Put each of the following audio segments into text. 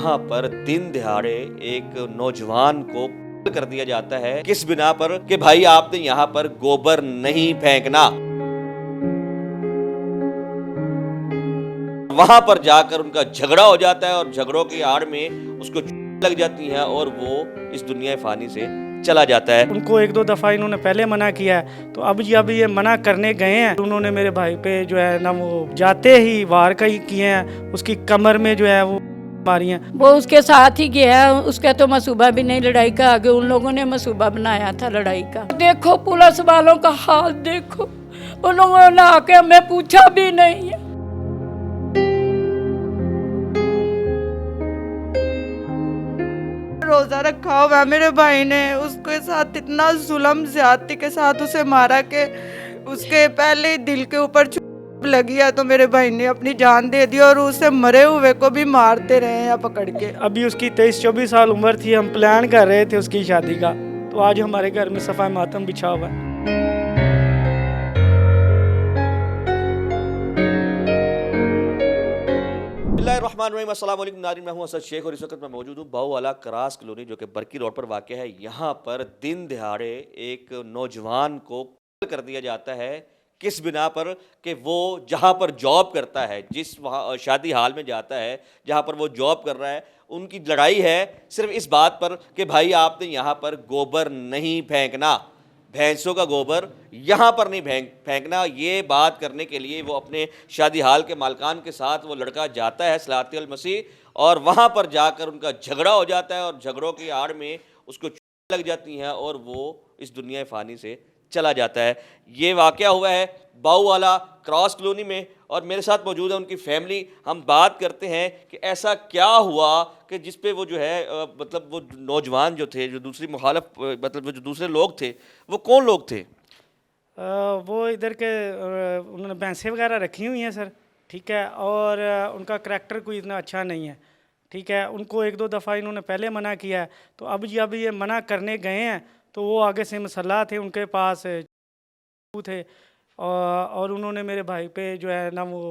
यहाँ पर दिन दिहाड़े एक नौजवान को कर दिया जाता है। किस बिना पर कि भाई आपने यहाँ पर गोबर नहीं फेंकना। वहां पर जाकर उनका झगड़ा हो जाता है और झगड़ों की आड़ में उसको लग जाती है और वो इस दुनिया फानी से चला जाता है। उनको एक दो दफ़ा इन्होंने पहले मना किया है, तो अब जब ये मना करने गए हैं, उन्होंने मेरे भाई पे जो है ना वो जाते ही वार का ही किए हैं। उसकी कमर में जो है वो मारी हैं। वो उसके साथ ही गया है, उसका तो मसूबा भी नहीं लड़ाई का, आगे उन लोगों ने मसूबा बनाया था लड़ाई का। देखो पुलिस वालों का हाल देखो, उन लोगों ने आके हमें पूछा भी नहीं है। रोजा रखा हुआ मेरे भाई ने, उसके साथ इतना जुल्म ज्यादती के साथ उसे मारा कि उसके पहले दिल के ऊपर चोट लगी है, तो मेरे भाई ने अपनी जान दे दी और उसे मरे हुए को भी मारते रहे हैं पकड़ के। अभी उसकी 23-24 साल उम्र थी, हम प्लान कर रहे थे उसकी शादी का, तो आज हमारे घर में सफ़ाई मातम बिछा हुआ है। अस्सलाम वालेकुम नाज़रीन, मैं हूं असद शेख और इस वक्त मैं मौजूद हूं बाऊवाला क्रॉस कॉलोनी जो कि बरकी रोड पर वाक़ है। यहाँ पर दिन दिहाड़े एक नौजवान को कर दिया जाता है। किस बिना पर कि वो जहाँ पर जॉब करता है, जिस वहाँ शादी हाल में जाता है जहाँ पर वो जॉब कर रहा है, उनकी लड़ाई है सिर्फ इस बात पर कि भाई आपने यहाँ पर गोबर नहीं फेंकना, भैंसों का गोबर यहाँ पर नहीं फेंकना। ये बात करने के लिए वो अपने शादी हाल के मालकान के साथ वो लड़का जाता है सलाती अल मसीह, और वहाँ पर जाकर उनका झगड़ा हो जाता है और झगड़ों की आड़ में उसको लग जाती हैं और वो इस दुनिया फ़ानी से चला जाता है। ये वाक़या हुआ है बाऊवाला क्रॉस कॉलोनी में और मेरे साथ मौजूद है उनकी फैमिली। हम बात करते हैं कि ऐसा क्या हुआ कि जिस पे वो जो है मतलब वो नौजवान जो थे, जो दूसरी मुखालफ मतलब वो जो दूसरे लोग थे, वो कौन लोग थे? वो इधर के उन्होंने भैंसें वगैरह रखी हुई हैं सर, ठीक है, और उनका करैक्टर कोई इतना अच्छा नहीं है, ठीक है। उनको एक दो दफ़ा इन्होंने पहले मना किया है, तो अब जब ये मना करने गए हैं तो वो आगे से मसल्ला थे, उनके पास थे, और उन्होंने मेरे भाई पे जो है ना वो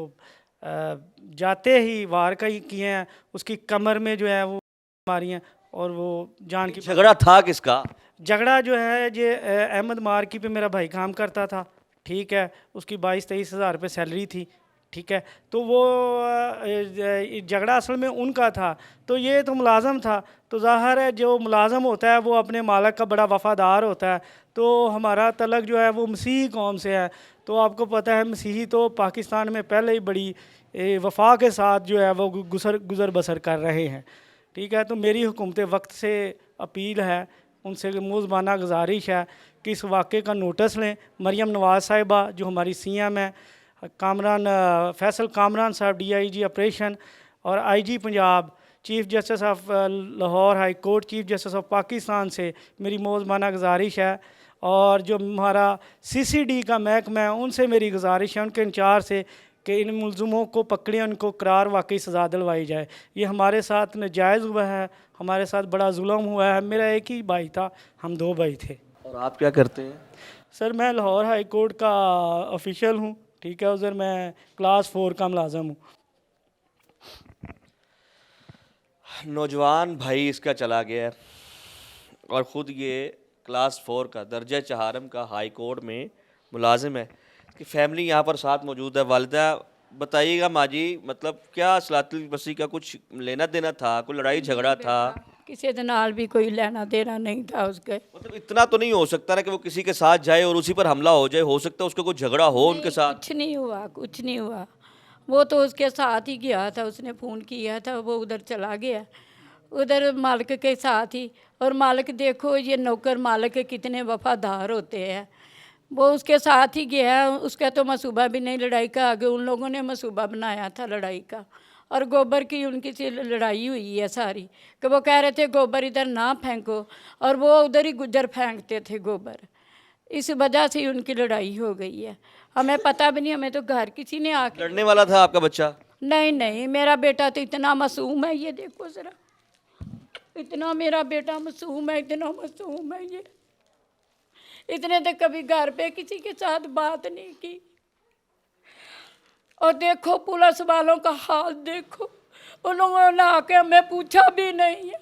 जाते ही वार का ही किए हैं। उसकी कमर में जो है वो मारी हैं और वो जान की। झगड़ा था किसका? झगड़ा जो है ये अहमद मार्की पे मेरा भाई काम करता था, ठीक है। उसकी 22-23 हज़ार रुपये सैलरी थी, ठीक है। तो वो झगड़ा असल में उनका था, तो ये तो मुलाजम था, तो ज़ाहिर है जो मुलाजम होता है वो अपने मालिक का बड़ा वफ़ादार होता है। तो हमारा तलक जो है वो मसीही कौम से है, तो आपको पता है मसीही तो पाकिस्तान में पहले ही बड़ी वफा के साथ जो है वो गुज़र बसर कर रहे हैं, ठीक है। तो मेरी हुकूमत वक्त से अपील है, उनसे मुज़बाना गुजारिश है कि इस वाक़े का नोटिस लें। मरियम नवाज़ साहिबा जो हमारी सीएम है, कामरान फैसल कामरान साहब DIG ऑपरेशन, और IG Punjab, chief justice of Lahore high court, chief justice of Pakistan से मेरी मुज़बाना गुजारिश है, और जो हमारा CCD का महकमा है उनसे मेरी गुजारिश है, उनके इंचार्ज से, कि इन मुलज़िमों को पकड़े, उनको करार वाकई सज़ा दिलवाई जाए। ये हमारे साथ नाजायज़ हुआ है, हमारे साथ बड़ा जुल्म हुआ है। मेरा एक ही भाई था, हम 2 भाई थे। और आप क्या करते हैं? सर मैं लाहौर हाई कोर्ट का ऑफिशियल हूँ, ठीक है। उधर मैं क्लास 4 का मुलाजम हूँ। नौजवान भाई इसका चला गया है और ख़ुद ये क्लास 4 का दर्जा चहारम का हाई कोर्ट में मुलाजिम है। कि फैमिली यहाँ पर साथ मौजूद है। वालिदा बताइएगा माजी, मतलब क्या सलातुल मसीह का कुछ लेना देना था, कोई लड़ाई झगड़ा था? किसी के नाल भी कोई लेना देना नहीं था उसके। मतलब इतना तो नहीं हो सकता ना कि वो किसी के साथ जाए और उसी पर हमला हो जाए? हो सकता है उसका कोई झगड़ा हो उनके साथ। कुछ नहीं हुआ, कुछ नहीं हुआ। वो तो उसके साथ ही गया था, उसने फ़ोन किया था, वो उधर चला गया, उधर मालिक के साथ ही। और मालिक देखो ये नौकर मालिक कितने वफादार होते हैं, वो उसके साथ ही गया, उसका तो मसूबा भी नहीं लड़ाई का, आगे उन लोगों ने मसूबा बनाया था लड़ाई का। और गोबर की उनकी से लड़ाई हुई है सारी, कि वो कह रहे थे गोबर इधर ना फेंको, और वो उधर ही गुजर फेंकते थे गोबर। इस वजह से उनकी लड़ाई हो गई है। हमें पता भी नहीं, हमें तो घर किसी ने आके। लड़ने वाला था आपका बच्चा? नहीं नहीं, मेरा बेटा तो इतना मासूम है, ये देखो ज़रा, इतना मेरा बेटा मासूम है, इतना मासूम है ये। इतने तो कभी घर पे किसी के साथ बात नहीं की। और देखो पुलिस वालों का हाल देखो, उन लोगों ने आके हमें पूछा भी नहीं है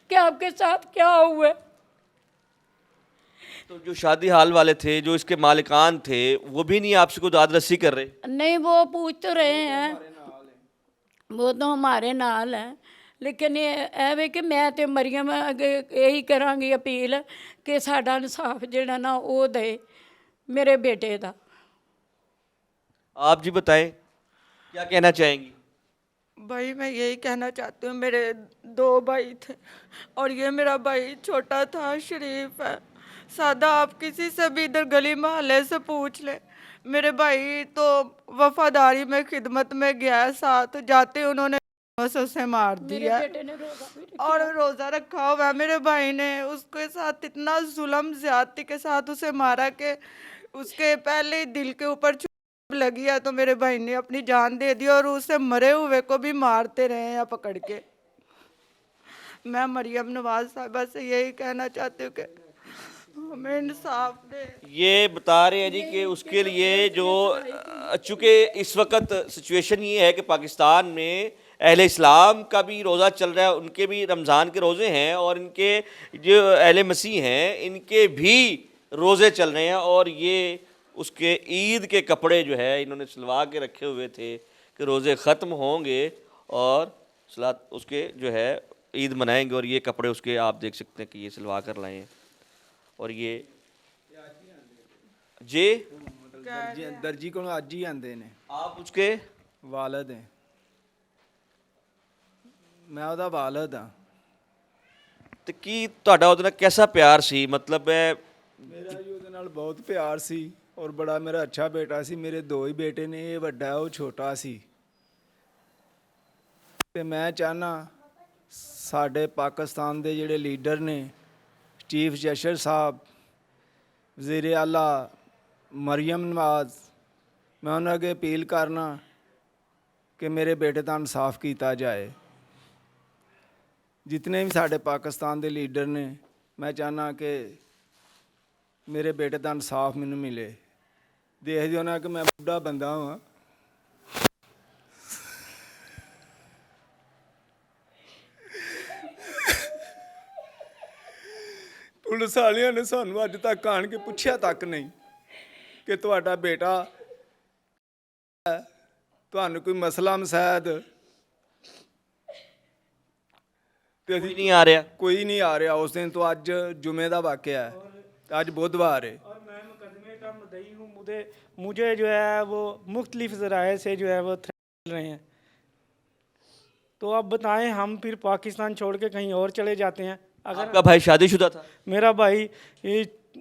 कि आपके साथ क्या हुआ है। तो जो शादी हाल वाले थे, जो इसके मालिकान थे, वो भी नहीं आपसे कोई दाद रस्सी कर रहे? नहीं, वो पूछ तो रहे हैं, वो तो हमारे नाल है, लेकिन ये है वे कि मैं तो मरियम अगे यही करांगी अपील कि साडा इंसाफ जिहड़ा ना वो दे मेरे बेटे दा। आप जी बताएं, क्या कहना चाहेंगी? भाई मैं यही कहना चाहती हूँ, मेरे 2 भाई थे और ये मेरा भाई छोटा था, शरीफ है, सादा। आप किसी से भी इधर गली मोहल्ले से पूछ ले, मेरे भाई तो वफादारी में खिदमत में गया है, साथ जाते उन्होंने से उसे मार मेरे दिया बेटे ने रोज़ा भी रखा। और रोज़ा रखा हुआ है। मेरे भाई ने उसके साथ इतना जुल्म ज्यादती के साथ उसे मारा कि उसके पहले ही दिल के ऊपर लगी है, तो मेरे भाई ने अपनी जान दे दी और उसे मरे हुए को भी मारते रहे हैं पकड़ के। मैं मरियम नवाज साहिबा से यही कहना चाहती हूँ कि हमें इंसाफ दे। ये बता रहे हैं जी कि उसके लिए जो चूँकि इस वक्त सिचुएशन ये है कि पाकिस्तान में अहले इस्लाम का भी रोज़ा चल रहा है, उनके भी रमज़ान के रोज़े हैं, और इनके जो अहले मसीह हैं इनके भी रोज़े चल रहे हैं, और ये उसके ईद के कपड़े जो है इन्होंने सिलवा के रखे हुए थे कि रोज़े ख़त्म होंगे और सलात उसके जो है ईद मनाएंगे, और ये कपड़े उसके आप देख सकते हैं कि ये सिलवा कर लाए हैं। और ये जे दर्जी को अज ही आंदे ने। आप उसके वालद हैं, मैं ਉਹਦਾ ਵਾਲਦ ਹਾਂ। ਤੇ ਕੀ ਤੁਹਾਡਾ ਉਹਦੇ ਨਾਲ कैसा प्यार सी? मतलब ਮੇਰਾ ਜੀ ਉਹਦੇ ਨਾਲ ਬਹੁਤ ਪਿਆਰ ਸੀ ਔਰ ਬੜਾ ਮੇਰਾ ਅੱਛਾ ਬੇਟਾ ਸੀ। ਮੇਰੇ 2 ਹੀ ਬੇਟੇ ਨੇ, ਇਹ ਵੱਡਾ ਹੈ, ਉਹ ਛੋਟਾ ਸੀ। ਤੇ ਮੈਂ ਚਾਹਨਾ ਸਾਡੇ ਪਾਕਿਸਤਾਨ ਦੇ ਜਿਹੜੇ ਲੀਡਰ ਨੇ, ਚੀਫ ਜਸਟਿਸ ਸਾਹਿਬ, ਵਜ਼ੀਰ ਆਲਾ ਮਰੀਮ ਨਵਾਜ਼, ਮੈਂ ਉਹਨਾਂ ਅੱਗੇ ਅਪੀਲ ਕਰਨਾ ਕਿ ਮੇਰੇ ਬੇਟੇ ਦਾ ਇਨਸਾਫ ਕੀਤਾ ਜਾਏ। जितने भी साढ़े पाकिस्तान के लीडर ने, मैं चाहना कि मेरे बेटे का इंसाफ मैनू मिले। देख दियो ना कि मैं बुढ़ा बंदा हाँ, पुलिस वालियां ने सानू अज तक आन के पूछया तक नहीं कि तुहाडा बेटा तुहानू कोई मसला मसैद ਤੇ कोई नहीं आ रहा। कोई नहीं आ रहा। उस दिन तो अज जुमे का वाकया है, अज बुधवार है। और मैं मुकदमे का मुद्दई हूँ, मुझे जो है वो मुख्तलिफ ज़राए से जो है वो थ्रेट मिल रहे हैं। तो अब बताएं, हम फिर पाकिस्तान छोड़ के कहीं और चले जाते हैं? अगर आपका भाई शादीशुदा था? मेरा भाई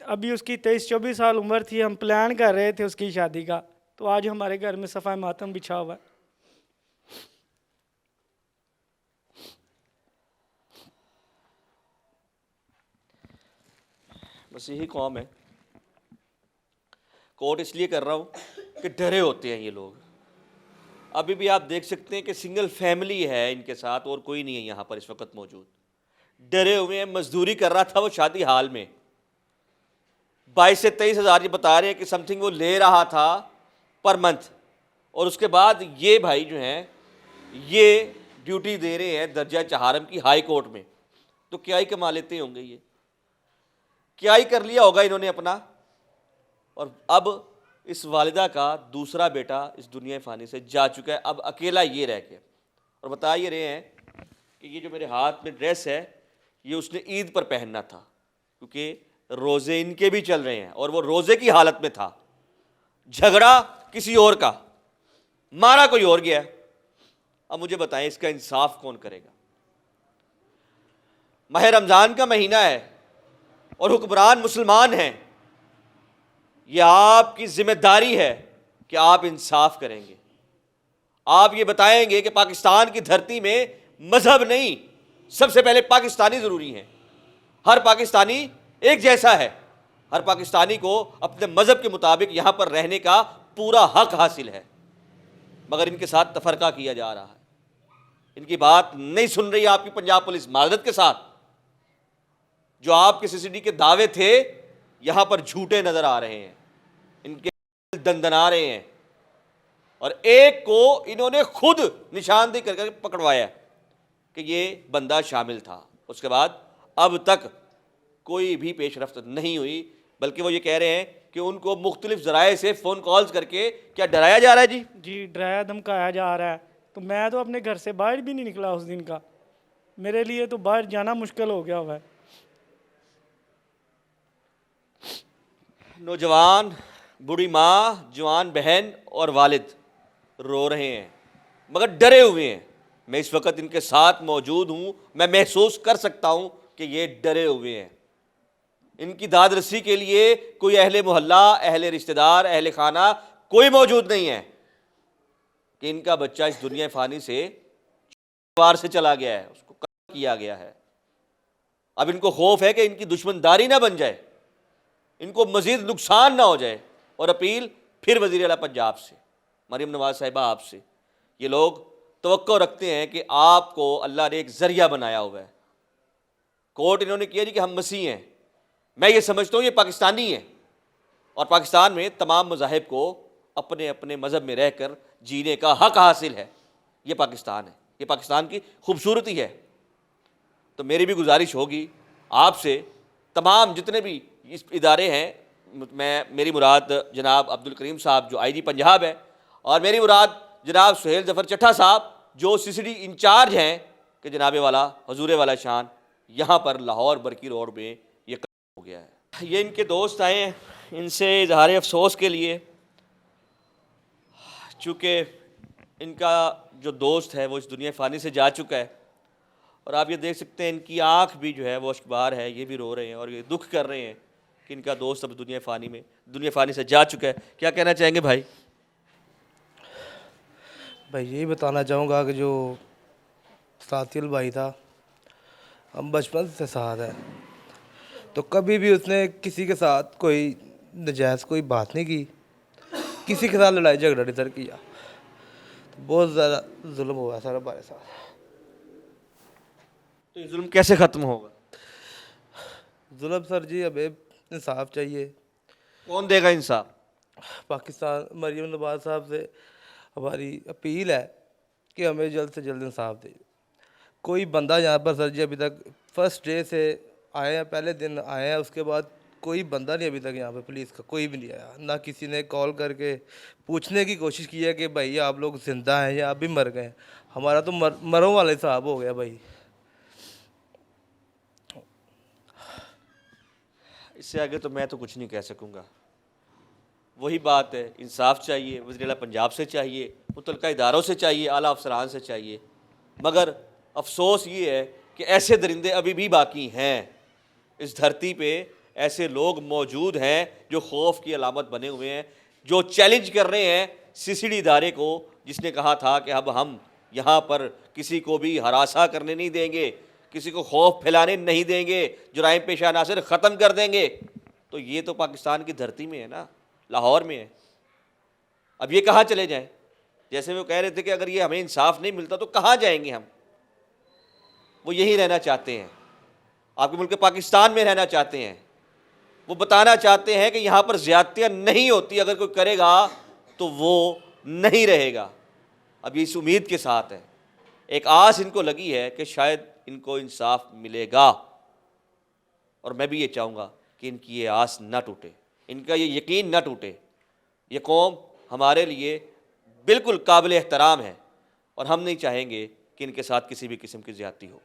अभी उसकी 23-24 साल उम्र थी, हम प्लान कर रहे थे उसकी शादी का, तो आज हमारे घर में सफ़ा मातम बिछा हुआ है। बस यही कौम है। कोर्ट इसलिए कर रहा हूँ कि डरे होते हैं ये लोग। अभी भी आप देख सकते हैं कि सिंगल फैमिली है इनके साथ, और कोई नहीं है यहाँ पर इस वक्त मौजूद। डरे हुए हैं, मजदूरी कर रहा था वो शादी हाल में, 22 से 23 हज़ार ये बता रहे हैं कि समथिंग वो ले रहा था पर मंथ, और उसके बाद ये भाई जो हैं ये ड्यूटी दे रहे हैं दर्जा चहारम की हाई कोर्ट में। तो क्या ही कमा लेते होंगे, ये क्या ही कर लिया होगा इन्होंने अपना। और अब इस वालिदा का दूसरा बेटा इस दुनिया फ़ानी से जा चुका है, अब अकेला ये रह गया। और बता ये रहे हैं कि ये जो मेरे हाथ में ड्रेस है ये उसने ईद पर पहनना था, क्योंकि रोज़े इनके भी चल रहे हैं और वो रोज़े की हालत में था। झगड़ा किसी और का, मारा कोई और गया। अब मुझे बताएं इसका इंसाफ कौन करेगा? माह रमज़ान का महीना है और हुक्मरान मुसलमान हैं। यह आपकी जिम्मेदारी है कि आप इंसाफ करेंगे। आप ये बताएंगे कि पाकिस्तान की धरती में मजहब नहीं, सबसे पहले पाकिस्तानी ज़रूरी हैं। हर पाकिस्तानी एक जैसा है, हर पाकिस्तानी को अपने मज़हब के मुताबिक यहाँ पर रहने का पूरा हक हासिल है, मगर इनके साथ तफरका किया जा रहा है। इनकी बात नहीं सुन रही आपकी पंजाब पुलिस। माजरत के साथ जो आपके सीसीडी के दावे थे यहाँ पर झूठे नजर आ रहे हैं, इनके दंदना रहे हैं। और एक को इन्होंने खुद निशानदेही करके पकड़वाया कि ये बंदा शामिल था। उसके बाद अब तक कोई भी पेशरफ्त नहीं हुई, बल्कि वो ये कह रहे हैं कि उनको मुख्तलिफ ज़राए से फ़ोन कॉल्स करके क्या डराया जा रहा है। जी डराया धमकाया जा रहा है। तो मैं तो अपने घर से बाहर भी नहीं निकला उस दिन का, मेरे लिए तो बाहर जाना मुश्किल हो गया हुआ है। नौजवान, बूढ़ी माँ, जवान बहन और वालिद रो रहे हैं मगर डरे हुए हैं। मैं इस वक्त इनके साथ मौजूद हूँ, मैं महसूस कर सकता हूँ कि ये डरे हुए हैं। इनकी दाद रसी के लिए कोई अहले मोहल्ला, अहले रिश्तेदार, अहले खाना कोई मौजूद नहीं है कि इनका बच्चा इस दुनिया फ़ानी से वार से चला गया है, उसको कत्ल किया गया है। अब इनको खौफ है कि इनकी दुश्मनदारी ना बन जाए, इनको मज़ीद नुकसान ना हो जाए। और अपील फिर वज़ीर आला पंजाब से, मरीम नवाज़ साहिबा आपसे, ये लोग तवक्को रखते हैं कि आपको अल्लाह ने एक ज़रिया बनाया हुआ है। कोर्ट इन्होंने किया जी कि हम मसीह हैं, मैं ये समझता हूँ ये पाकिस्तानी है और पाकिस्तान में तमाम मज़ाहिब को अपने अपने मज़हब में रहकर जीने का हक़ हासिल है। ये पाकिस्तान है, ये पाकिस्तान की खूबसूरती है। तो मेरी भी गुजारिश होगी आपसे, तमाम जितने भी इस इदारे हैं, मेरी मुराद जनाब अब्दुल करीम साहब जो IG पंजाब है, और मेरी मुराद जनाब सुहेल ज़फ़र चट्ठा साहब जो CCD इंचार्ज हैं, कि जनाबे वाला हजूर वाला शान यहाँ पर लाहौर बरकी रोड में ये हो गया है। ये इनके दोस्त आए हैं, इनसे इजहार अफसोस के लिए, चूँकि इनका जो दोस्त है वो इस दुनिया फ़ानी से जा चुका है। और आप ये देख सकते हैं इनकी आँख भी जो है वो अश्कबार है, ये भी रो रहे हैं और ये दुख कर रहे हैं कि इनका दोस्त अब दुनिया फ़ानी से जा चुका है। क्या कहना चाहेंगे भाई? भाई यही बताना चाहूँगा कि जो साथिल भाई था, हम बचपन से साथ हैं, तो कभी भी उसने किसी के साथ कोई नजायज़ कोई बात नहीं की, किसी के साथ लड़ाई झगड़ा नहीं सर किया। तो बहुत ज़्यादा जुल्म हुआ सर हमारे साथ। तो ये जुल्म कैसे ख़त्म होगा? जुल्म सर जी हमें इंसाफ चाहिए। कौन देगा इंसाफ? पाकिस्तान मरीम नवाज साहब से हमारी अपील है कि हमें जल्द से जल्द इंसाफ दे। कोई बंदा यहाँ पर सर जी अभी तक फर्स्ट डे से आए हैं, पहले दिन आए हैं, उसके बाद कोई बंदा नहीं अभी तक यहाँ पे पुलिस का कोई भी नहीं आया। ना किसी ने कॉल करके पूछने की कोशिश की है कि भाई आप लोग जिंदा हैं या आप भी मर गए। हमारा तो मरों वाले साहब हो गया भाई। इससे आगे तो मैं तो कुछ नहीं कह सकूँगा। वही बात है, इंसाफ चाहिए, वज़ीर आला पंजाब से चाहिए, मुतल्लिका इदारों से चाहिए, आला अफसरान से चाहिए। मगर अफसोस ये है कि ऐसे दरिंदे अभी भी बाकी हैं इस धरती पे। ऐसे लोग मौजूद हैं जो खौफ की अलामत बने हुए हैं, जो चैलेंज कर रहे हैं CCD इदारे को, जिसने कहा था कि अब हम यहाँ पर किसी को भी हरासा करने नहीं देंगे, किसी को खौफ फैलाने नहीं देंगे, जुराइम पेशा अनासर ख़त्म कर देंगे। तो ये तो पाकिस्तान की धरती में है ना, लाहौर में है। अब ये कहाँ चले जाएं? जैसे वो कह रहे थे कि अगर ये हमें इंसाफ नहीं मिलता तो कहाँ जाएंगे हम। वो यहीं रहना चाहते हैं, आपके मुल्क पाकिस्तान में रहना चाहते हैं। वो बताना चाहते हैं कि यहाँ पर ज़्यादतियाँ नहीं होती, अगर कोई करेगा तो वो नहीं रहेगा। अब ये इस उम्मीद के साथ है, एक आस इनको लगी है कि शायद इनको इंसाफ मिलेगा। और मैं भी ये चाहूँगा कि इनकी ये आस ना टूटे, इनका ये यकीन ना टूटे। ये कौम हमारे लिए बिल्कुल काबिल एहतराम है और हम नहीं चाहेंगे कि इनके साथ किसी भी किस्म की ज़्यादती हो।